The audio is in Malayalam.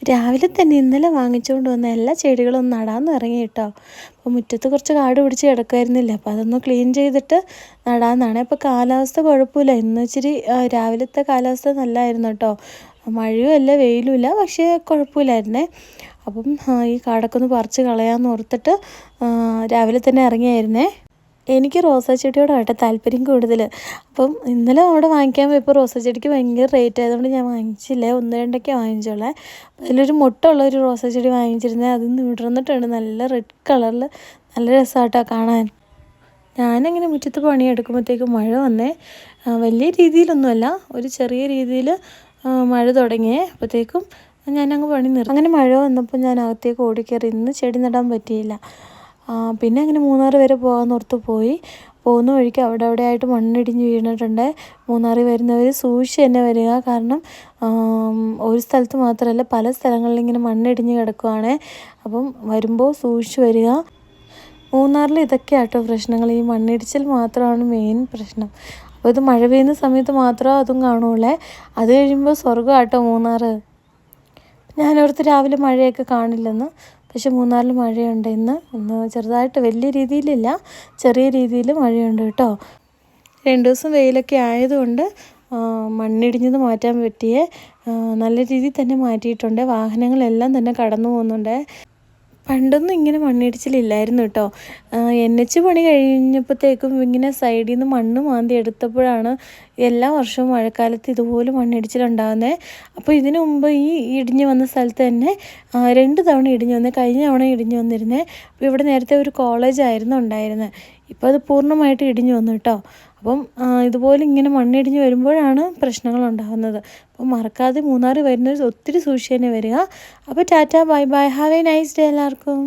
രാവിലെ തന്നെ ഇന്നലെ വാങ്ങിച്ചുകൊണ്ട് വന്ന എല്ലാ ചെടികളും നടാമെന്ന് ഇറങ്ങി കേട്ടോ. അപ്പോൾ മുറ്റത്ത് കുറച്ച് കാട് പിടിച്ച് കിടക്കുമായിരുന്നില്ല, അപ്പോൾ അതൊന്ന് ക്ലീൻ ചെയ്തിട്ട് നടാമെന്നാണ്. അപ്പോൾ കാലാവസ്ഥ കുഴപ്പമില്ല, ഇന്ന് ഇച്ചിരി രാവിലത്തെ കാലാവസ്ഥ നല്ലതായിരുന്നു കേട്ടോ. മഴയുമില്ല വെയിലുമില്ല, പക്ഷേ കുഴപ്പമില്ലായിരുന്നേ. അപ്പം ഈ കാടൊക്കെ ഒന്ന് പറിച്ച് കളയാമെന്ന് ഓർത്തിട്ട് രാവിലെ തന്നെ ഇറങ്ങിയായിരുന്നേ. എനിക്ക് റോസാ ചെടിയോടായിട്ട് താല്പര്യം കൂടുതൽ. അപ്പം ഇന്നലെ അവിടെ വാങ്ങിക്കാൻ പോയപ്പോൾ റോസാ ചെടിക്ക് ഭയങ്കര റേറ്റ് ആയതുകൊണ്ട് ഞാൻ വാങ്ങിച്ചില്ല, ഒന്ന് രണ്ടൊക്കെ വാങ്ങിച്ചോളേ. അതിലൊരു മുട്ടുള്ള ഒരു റോസാ ചെടി വാങ്ങിച്ചിരുന്നത്, അത് വിടർന്നിട്ടുണ്ട് നല്ല റെഡ് കളറിൽ, നല്ല രസമായിട്ടാണ് കാണാൻ. ഞാനങ്ങനെ മുറ്റത്ത് പണിയെടുക്കുമ്പോഴത്തേക്കും മഴ വന്നേ. വലിയ രീതിയിലൊന്നുമല്ല, ഒരു ചെറിയ രീതിയിൽ മഴ തുടങ്ങിയേ. അപ്പോഴത്തേക്കും ഞാനങ്ങ് പണി നിർത്തി. അങ്ങനെ മഴ വന്നപ്പോൾ ഞാൻ അകത്തേക്ക് ഓടിക്കയറി. ഇന്ന് ചെടി നടാൻ പറ്റിയില്ല. പിന്നെ അങ്ങനെ മൂന്നാർ വരെ പോകാമെന്നോർത്ത് പോയി. പോകുന്ന വഴിക്ക് അവിടെ ആയിട്ട് മണ്ണിടിഞ്ഞ് വീണിട്ടുണ്ട്. മൂന്നാറിൽ വരുന്നവർ സൂക്ഷിച്ച് തന്നെ വരിക, കാരണം ഒരു സ്ഥലത്ത് മാത്രമല്ല പല സ്ഥലങ്ങളിലും ഇങ്ങനെ മണ്ണിടിഞ്ഞ് കിടക്കുവാണ്. അപ്പം വരുമ്പോൾ സൂക്ഷിച്ച് വരിക. മൂന്നാറിൽ ഇതൊക്കെയാണ് കേട്ടോ പ്രശ്നങ്ങൾ, ഈ മണ്ണിടിച്ചിൽ മാത്രമാണ് മെയിൻ പ്രശ്നം. അപ്പോൾ ഇത് മഴ പെയ്യുന്ന സമയത്ത് മാത്രമേ അതും കാണുള്ളേ, അത് കഴിയുമ്പോൾ സ്വർഗ്ഗമാട്ടോ മൂന്നാർ. ഞാനോർത്ത് രാവിലെ മഴയൊക്കെ കാണില്ലെന്ന്, പക്ഷെ മൂന്നാറിൽ മഴയുണ്ട് ഇന്ന്. ചെറുതായിട്ട്, വലിയ രീതിയിലില്ല, ചെറിയ രീതിയിൽ മഴയുണ്ട് കേട്ടോ. 2 ദിവസം വെയിലൊക്കെ ആയതുകൊണ്ട് മണ്ണിടിഞ്ഞത് മാറ്റാൻ പറ്റിയേ. നല്ല രീതിയിൽ തന്നെ മാറ്റിയിട്ടുണ്ട്. വാഹനങ്ങളെല്ലാം തന്നെ കടന്നു പോകുന്നുണ്ട്. പണ്ടൊന്നും ഇങ്ങനെ മണ്ണിടിച്ചിലില്ലായിരുന്നു കേട്ടോ. NH പണി കഴിഞ്ഞപ്പോഴത്തേക്കും ഇങ്ങനെ സൈഡിൽ നിന്ന് മണ്ണ് മാന്തി എടുത്തപ്പോഴാണ് എല്ലാ വർഷവും മഴക്കാലത്ത് ഇതുപോലെ മണ്ണിടിച്ചിലുണ്ടാകുന്നത്. അപ്പോൾ ഇതിനു മുമ്പ് ഈ ഇടിഞ്ഞു വന്ന സ്ഥലത്ത് തന്നെ 2 തവണ ഇടിഞ്ഞു വന്നേ. കഴിഞ്ഞ തവണ ഇടിഞ്ഞു വന്നിരുന്നേ. അപ്പോൾ ഇവിടെ നേരത്തെ ഒരു കോളേജായിരുന്നു ഉണ്ടായിരുന്നത്, ഇപ്പോൾ അത് പൂർണ്ണമായിട്ട് ഇടിഞ്ഞു വന്നു കേട്ടോ. അപ്പം ഇതുപോലെ ഇങ്ങനെ മണ്ണിടിഞ്ഞ് വരുമ്പോഴാണ് പ്രശ്നങ്ങൾ ഉണ്ടാകുന്നത്. അപ്പം മറക്കാതെ മൂന്നാർ വരുന്നവർ ഒത്തിരി സൂക്ഷിച്ച് തന്നെ വരിക. അപ്പോൾ Tata, bye bye, have A nice day എല്ലാവർക്കും.